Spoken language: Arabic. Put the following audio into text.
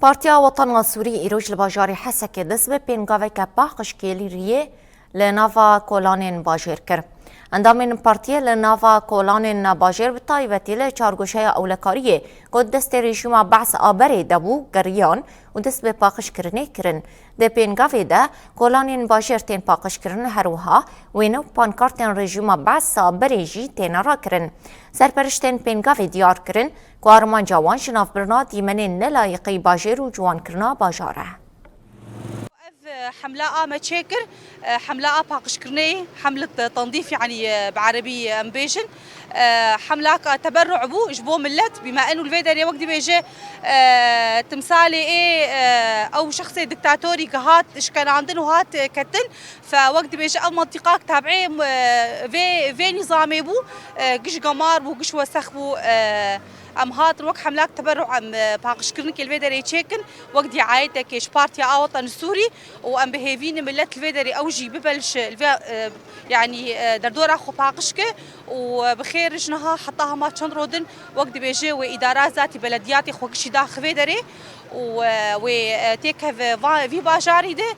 بارتیا وطن سوری ایروج لباجاری حسک دست به پینگاوی که باقش کلی ریه لناوا کولانین باجر کرد. اندامین پارتیا لناوا کولانین باجر بتای وتیله چارگوشه اولکاریه گود دست رژیم بعث آبری دبو گریان و دست به باقش کرنه کرن. ده پینگاوی ده کولانین باجر تین باقش کرن هروها وینو پانکارتین رژیم بعث آبری جی تین را کرن. سرپرشتین پینگاوی دیار کرن که آرمان جوان شناف برنا دیمنین نلایقی باجر و جوان کرنا باجاره. حملة متشكر حملة باقش كرني حملة تنظيف يعني بعربي امبيجن حملة تبرع بو جبو ملت بما انه الفيدر وقت بيجي تمثالي ايه او شخص دكتاتوري كهات ايش كان عندنا هات كتن فوقت بيجي او منطقه تابعي في نظامي بو قش قمار بو قش وسخ بو ام هات الوقت حملات تبرع ام باقش كرنك الفيدري تشيكن وقت عايتك ايش بارتيا وطن السوري وام بهيفين ملت الفيدري اوجي ببلش يعني دردور اخو باقشك وبخير جنها حطاها ما تشندرودن وقت بيجي وادارات ذاتي بلدياتي خوكشي داخ فيدري وتيك في باجاري ده